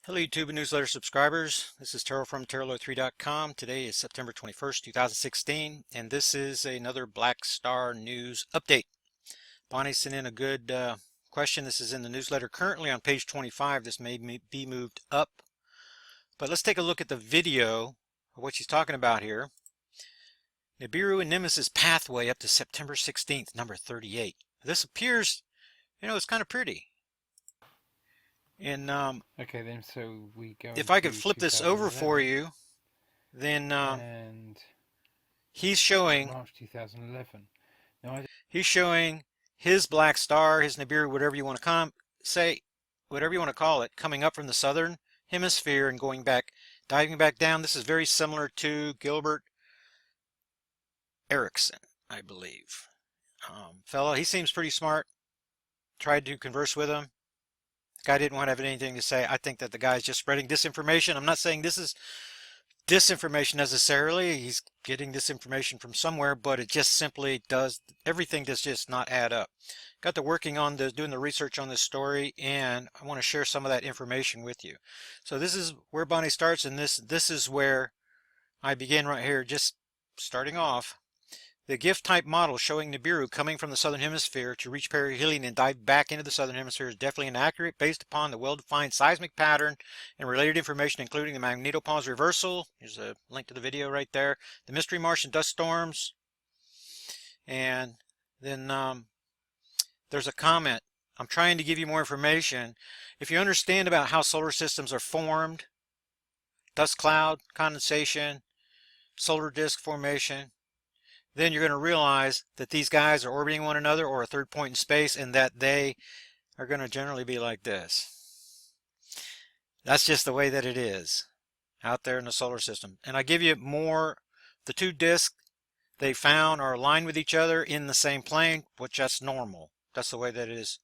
Hello YouTube and newsletter subscribers. This is Terrell from TerrellO3.com. Today is September 21st, 2016, and this is another Black Star news update. Bonnie sent in a good question. This is in the newsletter currently on page 25. This may be moved up, but let's take a look at the video of what she's talking about here. Nibiru and Nemesis pathway up to September 16th, number 38. This appears, it's kind of pretty. And okay, then so we go if I could into flip this over for you, then and he's showing March 2011. Now he's showing his black star, his Nibiru, whatever you want to whatever you want to call it, coming up from the southern hemisphere and going back, diving back down. This is very similar to Gilbert Erickson, I believe. Fellow, he seems pretty smart. Tried to converse with him. The guy didn't want to have anything to say. I think that the guy's just spreading disinformation. I'm not saying this is disinformation necessarily. He's getting this information from somewhere, but it just simply does, everything does just not add up. Got to working on doing the research on this story, and I want to share some of that information with you. So this is where Bonnie starts, and this is where I begin right here, just starting off. The gift type model showing Nibiru coming from the southern hemisphere to reach perihelion and dive back into the southern hemisphere is definitely inaccurate based upon the well-defined seismic pattern and related information, including the magnetopause reversal. Here's a link to the video right there. The mystery Martian dust storms. And then there's a comment. I'm trying to give you more information. If you understand about how solar systems are formed, dust cloud, condensation, solar disk formation, then you're going to realize that these guys are orbiting one another or a third point in space, and that they are going to generally be like this. That's just the way that it is out there in the solar system. And I give you more. The two disks they found are aligned with each other in the same plane, which that's normal. That's the way that it is.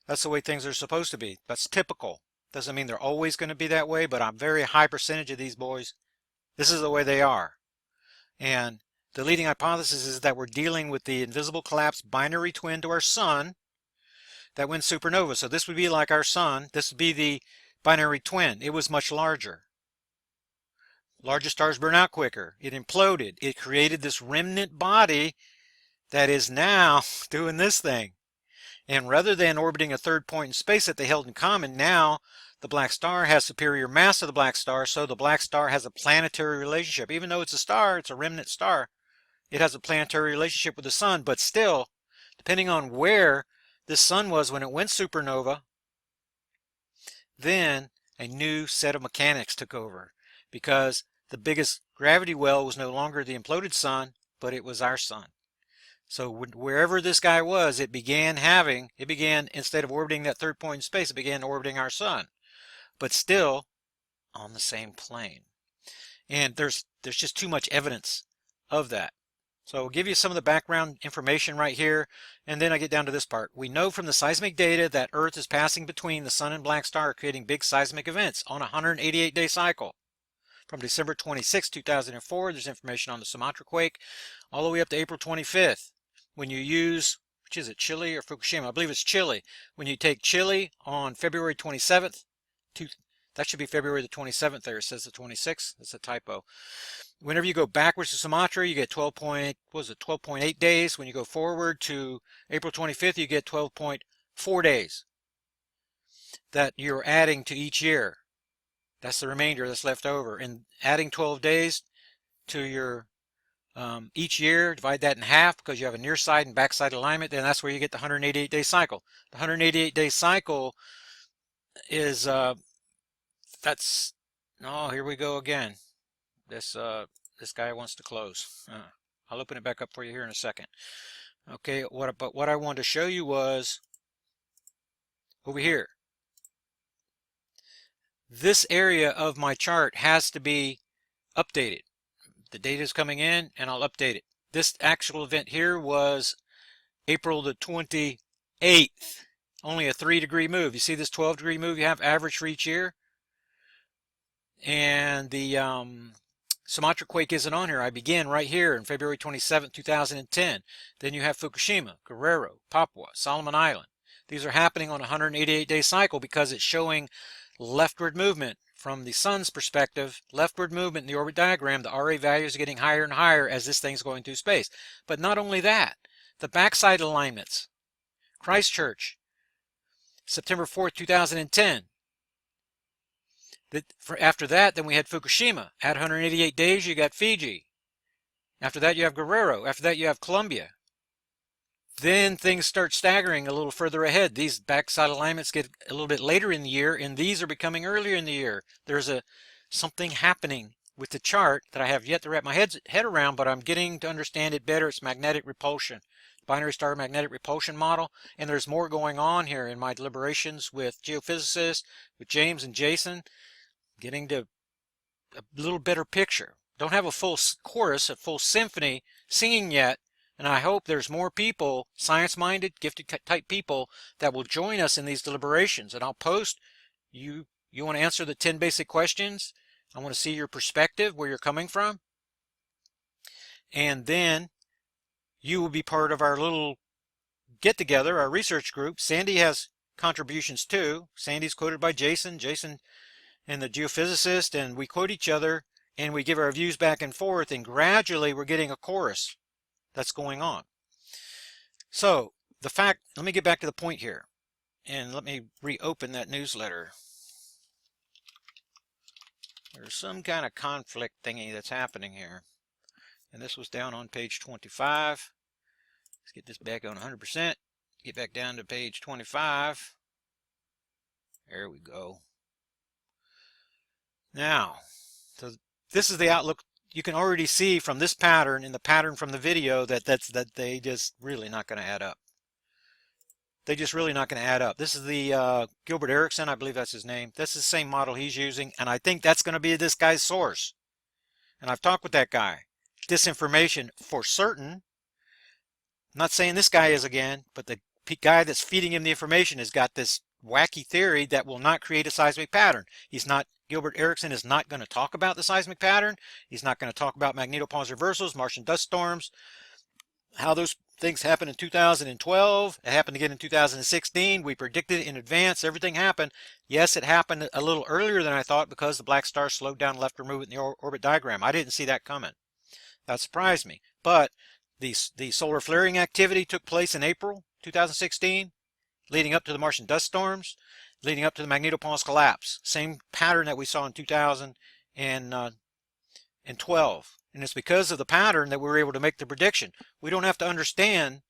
That's the way things are supposed to be. That's typical. Doesn't mean they're always going to be that way, but a very high percentage of these boys, this is the way they are. And the leading hypothesis is that we're dealing with the invisible collapsed binary twin to our sun that went supernova. So this would be like our sun. This would be the binary twin. It was much larger. Larger stars burn out quicker. It imploded. It created this remnant body that is now doing this thing. And rather than orbiting a third point in space that they held in common, now the black star has superior mass to the black star, so the black star has a planetary relationship. Even though it's a star, it's a remnant star. It has a planetary relationship with the sun, but still, depending on where this sun was when it went supernova, then a new set of mechanics took over, because the biggest gravity well was no longer the imploded sun, but it was our sun. So wherever this guy was, it began, instead of orbiting that third point in space, it began orbiting our sun, but still on the same plane. And there's just too much evidence of that. So I'll give you some of the background information right here, and then I get down to this part. We know from the seismic data that Earth is passing between the sun and black star, creating big seismic events on a 188-day cycle. From December 26, 2004, there's information on the Sumatra quake, all the way up to April 25th. When you use, which is it, Chile or Fukushima? I believe it's Chile. When you take Chile on February 27th, that should be February the 27th there. It says the 26th. That's a typo. Whenever you go backwards to Sumatra, you get 12.8 days. When you go forward to April 25th, you get 12.4 days that you're adding to each year. That's the remainder that's left over. And adding 12 days to your each year, divide that in half because you have a near side and backside alignment, then that's where you get the 188-day cycle. The 188-day cycle is, oh, here we go again. This guy wants to close. I'll open it back up for you here in a second. Okay, but what I wanted to show you was over here. This area of my chart has to be updated. The data is coming in, and I'll update it. This actual event here was April the 28th. Only a 3-degree move. You see this 12-degree move you have average for each year? And the Sumatra quake isn't on here. I begin right here on February 27, 2010. Then you have Fukushima, Guerrero, Papua, Solomon Island. These are happening on a 188-day cycle because it's showing leftward movement from the sun's perspective, leftward movement in the orbit diagram, the RA values are getting higher and higher as this thing's going through space. But not only that, the backside alignments. Christchurch, September 4th, 2010. After that, then we had Fukushima. At 188 days, you got Fiji. After that, you have Guerrero. After that, you have Colombia. Then things start staggering a little further ahead. These backside alignments get a little bit later in the year, and these are becoming earlier in the year. There's something happening with the chart that I have yet to wrap my head around, but I'm getting to understand it better. It's magnetic repulsion, binary star magnetic repulsion model, and there's more going on here in my deliberations with geophysicists, with James and Jason, getting to a little better picture. Don't have a full chorus, a full symphony singing yet, and I hope there's more people, science-minded, gifted type people, that will join us in these deliberations. And I'll post, you want to answer the 10 basic questions. I want to see your perspective, where you're coming from. And then you will be part of our little get-together, our research group. Sandy has contributions too. Sandy's quoted by Jason and the geophysicist, and we quote each other, and we give our views back and forth, and gradually we're getting a chorus that's going on. So let me get back to the point here, and let me reopen that newsletter. There's some kind of conflict thingy that's happening here, and this was down on page 25. Let's get this back on 100%. Get back down to page 25. There we go. Now, so this is the outlook. You can already see from this pattern and the pattern from the video that they just really not going to add up. They just really not going to add up. This is the Gilbert Erickson, I believe that's his name. This is the same model he's using, and I think that's going to be this guy's source. And I've talked with that guy. Disinformation for certain. I'm not saying this guy is again, but the guy that's feeding him the information has got this wacky theory that will not create a seismic pattern. Gilbert Erickson is not going to talk about the seismic pattern. He's not going to talk about magnetopause reversals, Martian dust storms, how those things happened in 2012. It happened again in 2016. We predicted it in advance. Everything happened. Yes, it happened a little earlier than I thought because the black star slowed down leftward movement in the orbit diagram. I didn't see that coming. That surprised me. But the solar flaring activity took place in April 2016, leading up to the Martian dust storms, leading up to the magnetopause collapse. Same pattern that we saw in 2012. And it's because of the pattern that we were able to make the prediction. We don't have to understand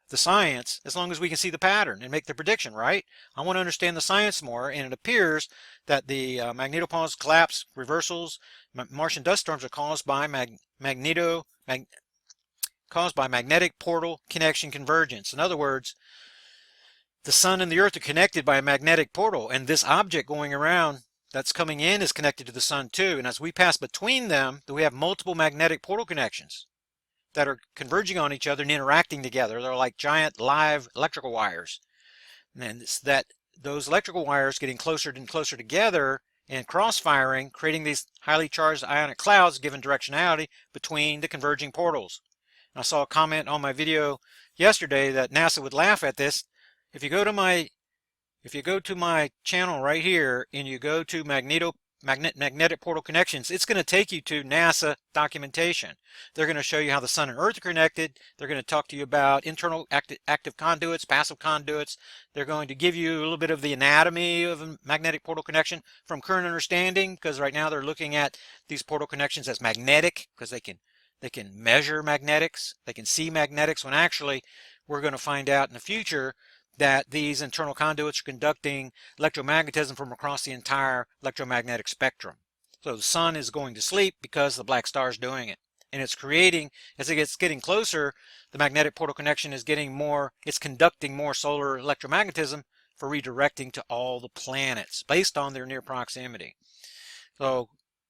the science as long as we can see the pattern and make the prediction, right? I want to understand the science more, and it appears that the magnetopause collapse reversals, Martian dust storms are caused by magnetic portal connection convergence. In other words, the sun and the earth are connected by a magnetic portal, and this object going around that's coming in is connected to the sun too. And as we pass between them, we have multiple magnetic portal connections that are converging on each other and interacting together. They're like giant live electrical wires. And it's those electrical wires getting closer and closer together and cross-firing, creating these highly charged ionic clouds, giving directionality between the converging portals. And I saw a comment on my video yesterday that NASA would laugh at this. If you go to my channel right here and you go to magnetic portal connections, it's going to take you to NASA documentation. They're going to show you how the sun and earth are connected. They're going to talk to you about internal active conduits, passive conduits. They're going to give you a little bit of the anatomy of a magnetic portal connection from current understanding, because right now they're looking at these portal connections as magnetic because they can measure magnetics. They can see magnetics, when actually we're going to find out in the future that these internal conduits are conducting electromagnetism from across the entire electromagnetic spectrum. So the sun is going to sleep because the black star is doing it. And it's creating, as it gets getting closer, the magnetic portal connection is getting more, it's conducting more solar electromagnetism for redirecting to all the planets based on their near proximity. So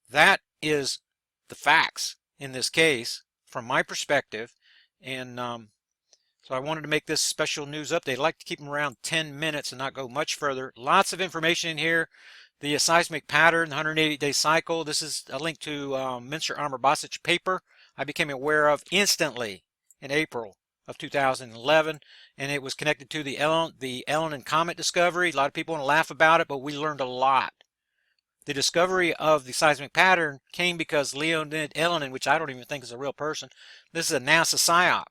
that is the facts in this case from my perspective. And so I wanted to make this special news update. I'd like to keep them around 10 minutes and not go much further. Lots of information in here. The seismic pattern, the 180-day cycle. This is a link to Minster Armour Bosich paper I became aware of instantly in April of 2011, and it was connected to the Ellen and Comet discovery. A lot of people want to laugh about it, but we learned a lot. The discovery of the seismic pattern came because Leonid Elenin, which I don't even think is a real person, this is a NASA psyop.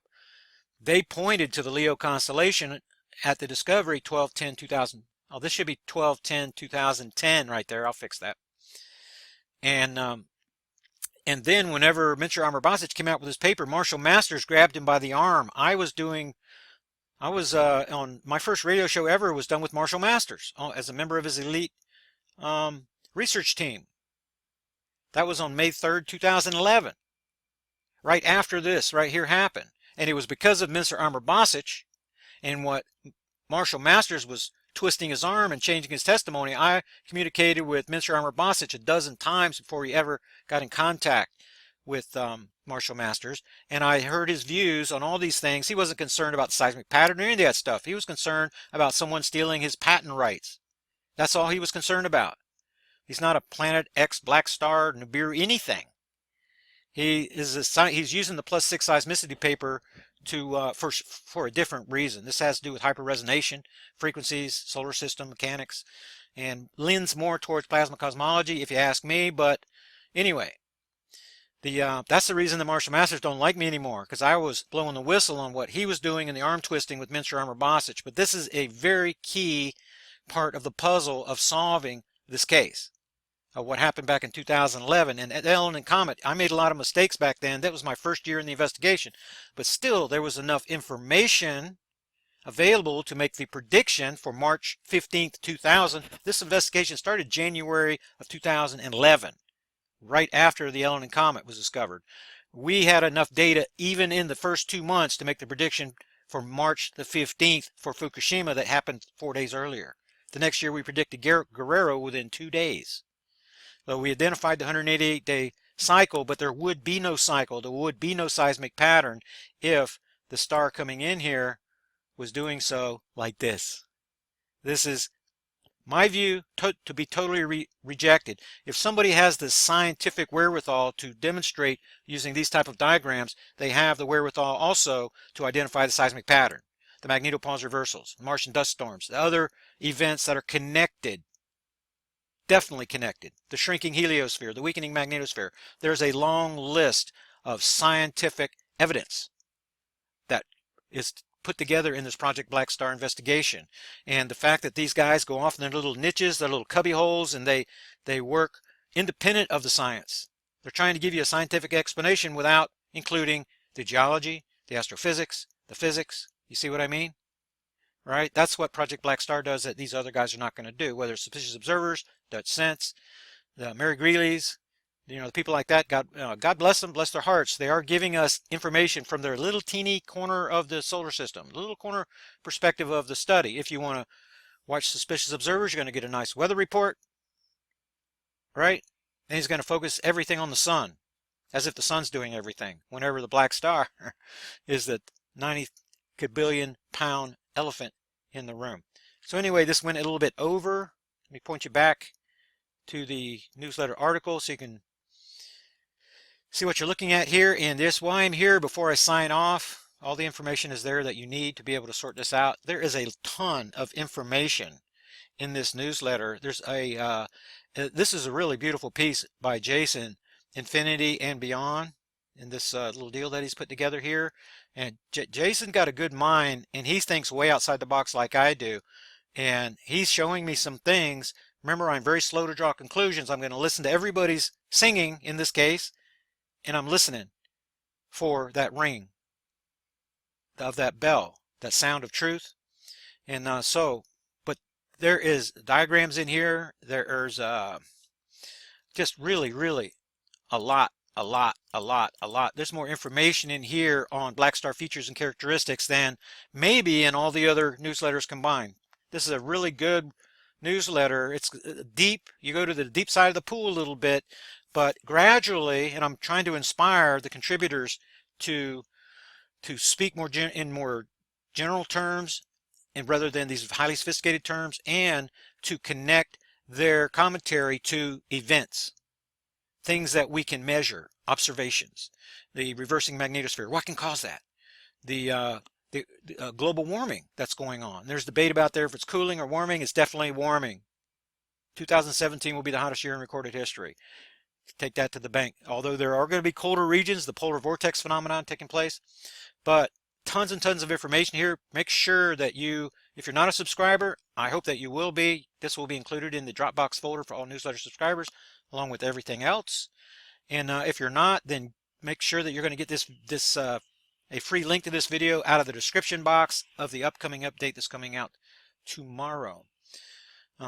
They pointed to the Leo constellation at the discovery 12/10/2000. Oh, this should be 12/10/2010 right there. I'll fix that. And and then whenever Mincher Basic came out with his paper, Marshall Masters grabbed him by the arm. I was on my first radio show ever was done with Marshall Masters as a member of his elite um, research team. That was on May 3rd, 2011, right after this right here happened. And it was because of Mr. Basic and what Marshall Masters was twisting his arm and changing his testimony. I communicated with Mr. Basic a dozen times before he ever got in contact with Marshall Masters, and I heard his views on all these things. He wasn't concerned about the seismic pattern or any of that stuff. He was concerned about someone stealing his patent rights. That's all he was concerned about. He's not a Planet X, Black Star, Nibiru, anything. He's using the +6 seismicity paper to for a different reason. This has to do with hyperresonation, frequencies, solar system mechanics, and leans more towards plasma cosmology, if you ask me. But anyway, that's the reason the Marshall Masters don't like me anymore, because I was blowing the whistle on what he was doing in the arm twisting with Minster Basic. But this is a very key part of the puzzle of solving this case of what happened back in 2011. And at Ellen and Comet, I made a lot of mistakes back then. That was my first year in the investigation. But still, there was enough information available to make the prediction for March 15th, 2000. This investigation started January of 2011, right after the Ellen and Comet was discovered. We had enough data even in the first 2 months to make the prediction for March the 15th for Fukushima that happened 4 days earlier. The next year we predicted Guerrero within 2 days. So we identified the 188-day cycle, but there would be no cycle. There would be no seismic pattern if the star coming in here was doing so like this. This is my view to be totally rejected. If somebody has the scientific wherewithal to demonstrate using these type of diagrams, they have the wherewithal also to identify the seismic pattern, the magnetopause reversals, the Martian dust storms, the other events that are connected, definitely connected, the shrinking heliosphere, the weakening magnetosphere. There's a long list of scientific evidence that is put together in this Project Black Star investigation. And the fact that these guys go off in their little niches, their little cubby holes, and they work independent of the science. They're trying to give you a scientific explanation without including the geology, the astrophysics, the physics. You see what I mean? Right? That's what Project Black Star does that these other guys are not going to do. Whether it's suspicious observers, Dutch Sense, the Mary Greeley's, the people like that, God bless them, bless their hearts. They are giving us information from their little teeny corner of the solar system, little corner perspective of the study. If you want to watch suspicious observers, you're going to get a nice weather report, right? And he's going to focus everything on the sun, as if the sun's doing everything, whenever the black star is the 90 billion pound elephant in the room. So anyway, this went a little bit over. Let me point you back to the newsletter article so you can see what you're looking at here. And this why I'm here before I sign off. All the information is there that you need to be able to sort this out. There is a ton of information in this newsletter. There's this is a really beautiful piece by Jason, Infinity and Beyond, in this little deal that he's put together here. And Jason got a good mind, and he thinks way outside the box like I do. And he's showing me some things. Remember, I'm very slow to draw conclusions. I'm going to listen to everybody's singing in this case, and I'm listening for that ring of that bell, that sound of truth. And but there is diagrams in here. There's just really a lot. There's more information in here on Black Star features and characteristics than maybe in all the other newsletters combined. This is a really good newsletter. It's deep. You go to the deep side of the pool a little bit, but gradually, and I'm trying to inspire the contributors to speak more in more general terms, and rather than these highly sophisticated terms, and to connect their commentary to events. Things that we can measure, observations, the reversing magnetosphere, what can cause that? The global warming that's going on. There's debate about there if it's cooling or warming. It's definitely warming. 2017 will be the hottest year in recorded history. Take that to the bank. Although there are going to be colder regions, the polar vortex phenomenon taking place, but tons and tons of information here. Make sure that you, if you're not a subscriber, I hope that you will be. This will be included in the Dropbox folder for all newsletter subscribers, along with everything else. And if you're not, then make sure that you're going to get a free link to this video out of the description box of the upcoming update that's coming out tomorrow.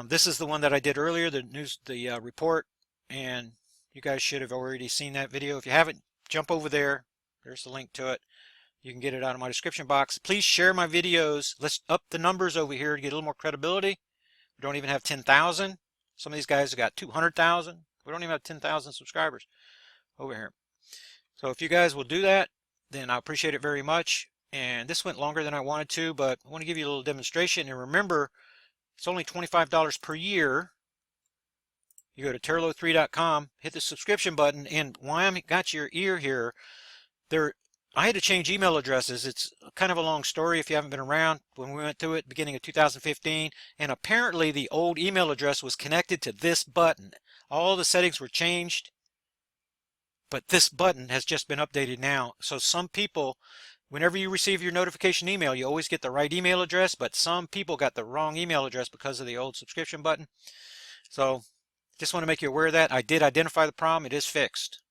This is the one that I did earlier, the report, and you guys should have already seen that video. If you haven't, jump over there. There's the link to it. You can get it out of my description box. Please share my videos. Let's up the numbers over here to get a little more credibility. We don't even have 10,000. Some of these guys have got 200,000. We don't even have 10,000 subscribers over here. So if you guys will do that, then I appreciate it very much. And this went longer than I wanted to, but I want to give you a little demonstration. And remember, it's only $25 per year. You go to Terlo3.com, hit the subscription button, and why I got your ear here, I had to change email addresses. It's kind of a long story if you haven't been around. When we went through it beginning of 2015, and apparently the old email address was connected to this button. All the settings were changed, but this button has just been updated now. So some people, whenever you receive your notification email, you always get the right email address, but some people got the wrong email address because of the old subscription button. So just want to make you aware of that. I did identify the problem. It is fixed,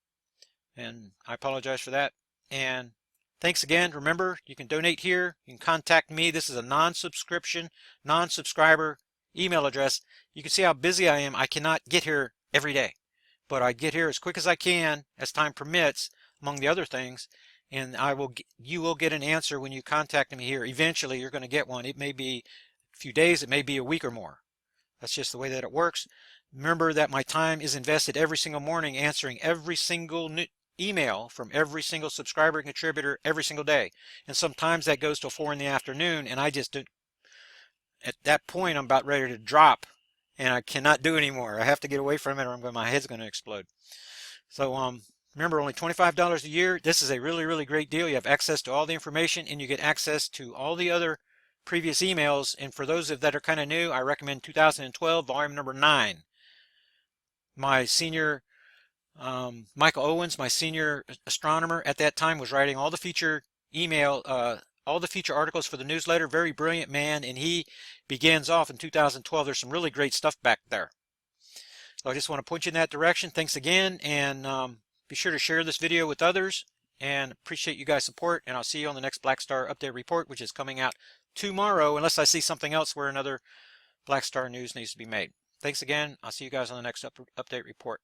and I apologize for that. And thanks again. Remember, you can donate here. You can contact me. This is a non-subscription, non-subscriber email address. You can see how busy I am. I cannot get here every day, but I get here as quick as I can, as time permits, among the other things. And you will get an answer when you contact me here. Eventually, you're going to get one. It may be a few days. It may be a week or more. That's just the way that it works. Remember that my time is invested every single morning answering every single email from every single subscriber and contributor every single day. And sometimes that goes till 4 in the afternoon, and I just do, at that point I'm about ready to drop, and I cannot do anymore. I have to get away from it, or my head's going to explode. So remember, only $25 a year. This is a really, really great deal. You have access to all the information, and you get access to all the other previous emails. And for those that are kind of new, I recommend 2012 volume number 9. My senior, Michael Owens, my senior astronomer at that time, was writing all the feature all the feature articles for the newsletter. Very brilliant man, and he begins off in 2012. There's some really great stuff back there. So I just want to point you in that direction. Thanks again, and be sure to share this video with others, and appreciate you guys' support, and I'll see you on the next Black Star Update Report, which is coming out tomorrow, unless I see something else where another Black Star news needs to be made. Thanks again. I'll see you guys on the next update report.